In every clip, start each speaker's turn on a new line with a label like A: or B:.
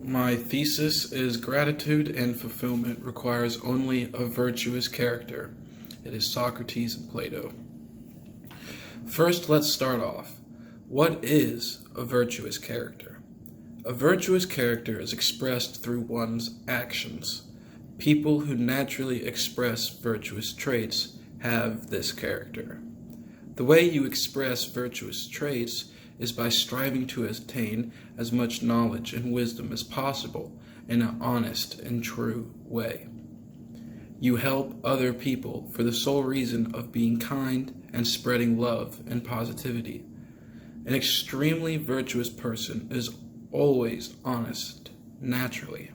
A: My thesis is Gratitude and Fulfillment Requires Only a Virtuous Character. It is Socrates and Plato. First, let's start off. What is a virtuous character? A virtuous character is expressed through one's actions. People who naturally express virtuous traits have this character. The way you express virtuous traits is by striving to attain as much knowledge and wisdom as possible in an honest and true way. You help other people for the sole reason of being kind and spreading love and positivity. An extremely virtuous person is always honest, naturally.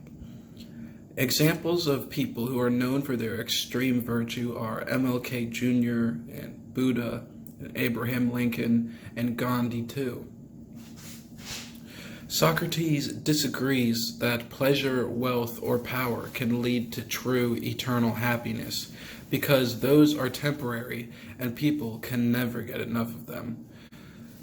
A: Examples of people who are known for their extreme virtue are MLK Jr. and Buddha, and Abraham Lincoln, and Gandhi too. Socrates disagrees that pleasure, wealth, or power can lead to true eternal happiness because those are temporary and people can never get enough of them.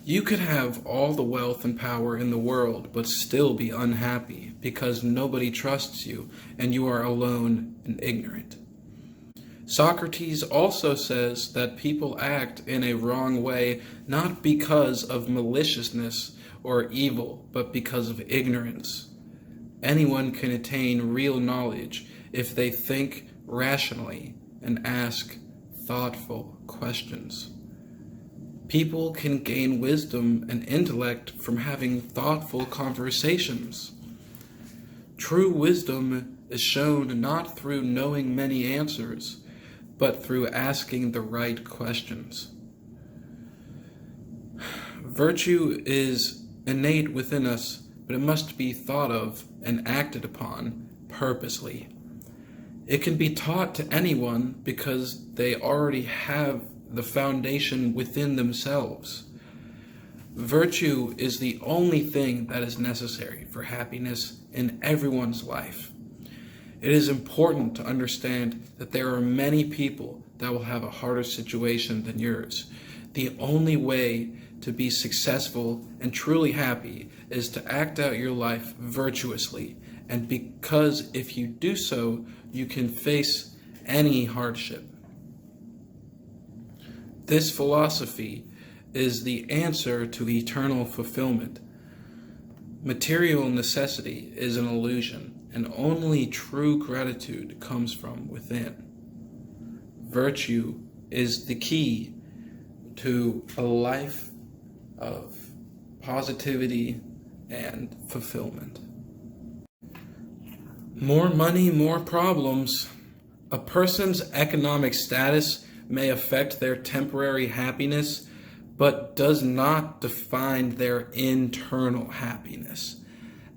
A: You could have all the wealth and power in the world but still be unhappy because nobody trusts you and you are alone and ignorant. Socrates also says that people act in a wrong way not because of maliciousness or evil, but because of ignorance. Anyone can attain real knowledge if they think rationally and ask thoughtful questions. People can gain wisdom and intellect from having thoughtful conversations. True wisdom is shown not through knowing many answers, but through asking the right questions. Virtue is innate within us, but it must be thought of and acted upon purposely. It can be taught to anyone because they already have the foundation within themselves. Virtue is the only thing that is necessary for happiness in everyone's life. It is important to understand that there are many people that will have a harder situation than yours. The only way to be successful and truly happy is to act out your life virtuously, and because if you do so, you can face any hardship. This philosophy is the answer to eternal fulfillment. Material necessity is an illusion, and only true gratitude comes from within. Virtue is the key to a life of positivity and fulfillment. More money, more problems. A person's economic status may affect their temporary happiness, but does not define their internal happiness,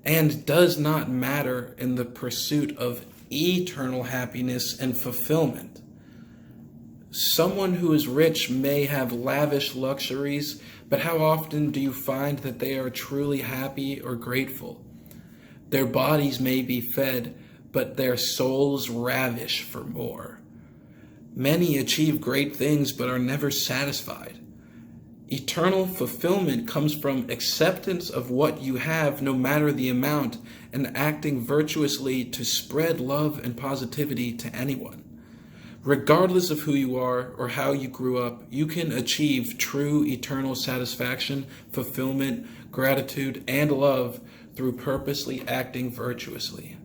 A: and does not matter in the pursuit of eternal happiness and fulfillment. Someone who is rich may have lavish luxuries, but how often do you find that they are truly happy or grateful? Their bodies may be fed, but their souls ravish for more. Many achieve great things but are never satisfied. Eternal fulfillment comes from acceptance of what you have, no matter the amount, and acting virtuously to spread love and positivity to anyone. Regardless of who you are or how you grew up, you can achieve true eternal satisfaction, fulfillment, gratitude, and love through purposely acting virtuously.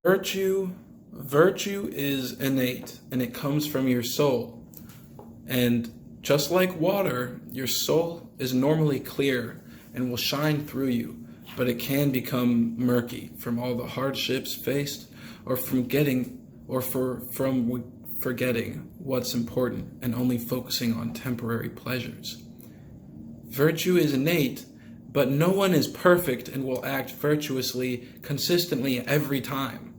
A: Virtue is innate, and it comes from your soul. And just like water, your soul is normally clear and will shine through you, but it can become murky from all the hardships faced, or from forgetting what's important and only focusing on temporary pleasures. Virtue is innate, but no one is perfect and will act virtuously consistently every time.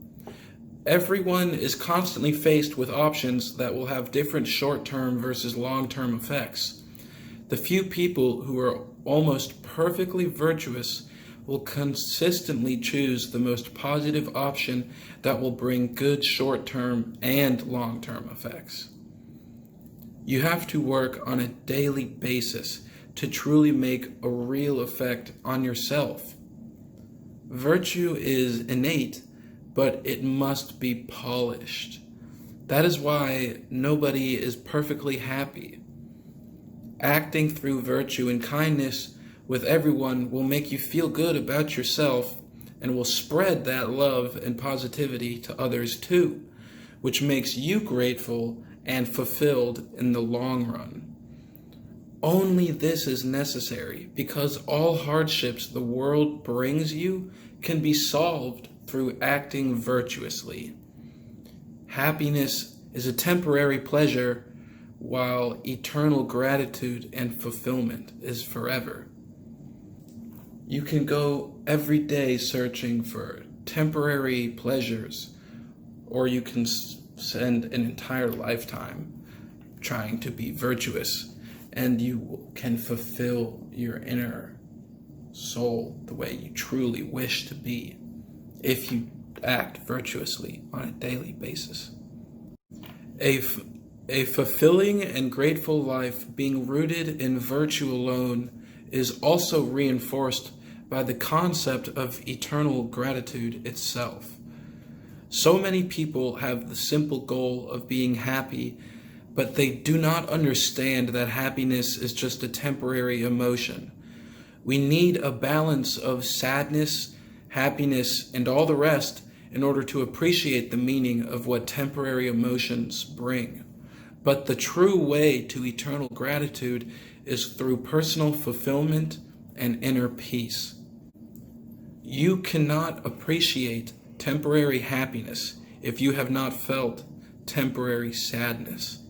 A: Everyone is constantly faced with options that will have different short-term versus long-term effects. The few people who are almost perfectly virtuous will consistently choose the most positive option that will bring good short-term and long-term effects. You have to work on a daily basis to truly make a real effect on yourself. Virtue is innate, but it must be polished. That is why nobody is perfectly happy. Acting through virtue and kindness with everyone will make you feel good about yourself and will spread that love and positivity to others too, which makes you grateful and fulfilled in the long run. Only this is necessary because all hardships the world brings you can be solved through acting virtuously. Happiness is a temporary pleasure, while eternal gratitude and fulfillment is forever. You can go every day searching for temporary pleasures, or you can spend an entire lifetime trying to be virtuous, and you can fulfill your inner soul the way you truly wish to be if you act virtuously on a daily basis. A fulfilling and grateful life being rooted in virtue alone is also reinforced by the concept of eternal gratitude itself. So many people have the simple goal of being happy, but they do not understand that happiness is just a temporary emotion. We need a balance of sadness, happiness, and all the rest in order to appreciate the meaning of what temporary emotions bring. But the true way to eternal gratitude is through personal fulfillment and inner peace. You cannot appreciate temporary happiness if you have not felt temporary sadness.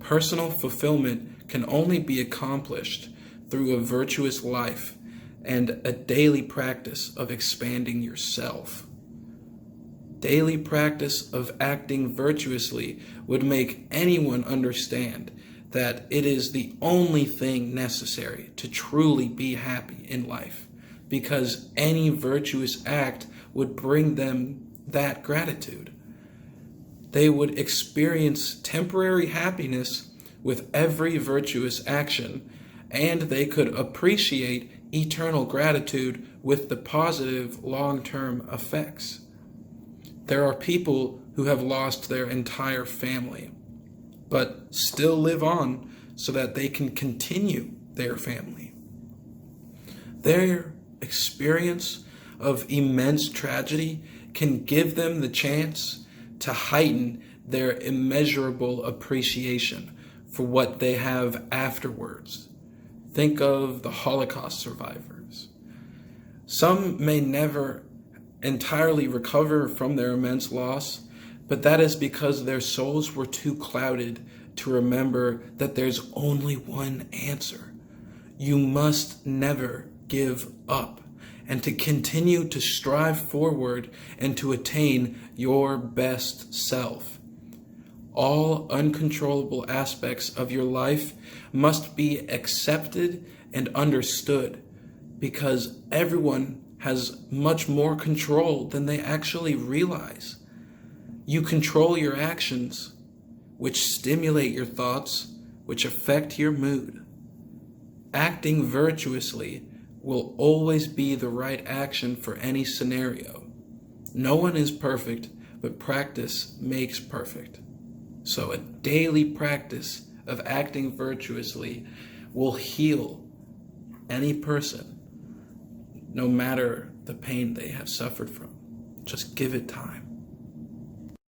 A: Personal fulfillment can only be accomplished through a virtuous life and a daily practice of expanding yourself. Daily practice of acting virtuously would make anyone understand that it is the only thing necessary to truly be happy in life, because any virtuous act would bring them that gratitude. They would experience temporary happiness with every virtuous action, and they could appreciate eternal gratitude with the positive long-term effects. There are people who have lost their entire family, but still live on so that they can continue their family. Their experience of immense tragedy can give them the chance to heighten their immeasurable appreciation for what they have afterwards. Think of the Holocaust survivors. Some may never entirely recover from their immense loss, but that is because their souls were too clouded to remember that there's only one answer. You must never give up, and to continue to strive forward and to attain your best self. All uncontrollable aspects of your life must be accepted and understood, because everyone has much more control than they actually realize. You control your actions, which stimulate your thoughts, which affect your mood. Acting virtuously will always be the right action for any scenario. No one is perfect, but practice makes perfect. So a daily practice of acting virtuously will heal any person, no matter the pain they have suffered from. Just give it time.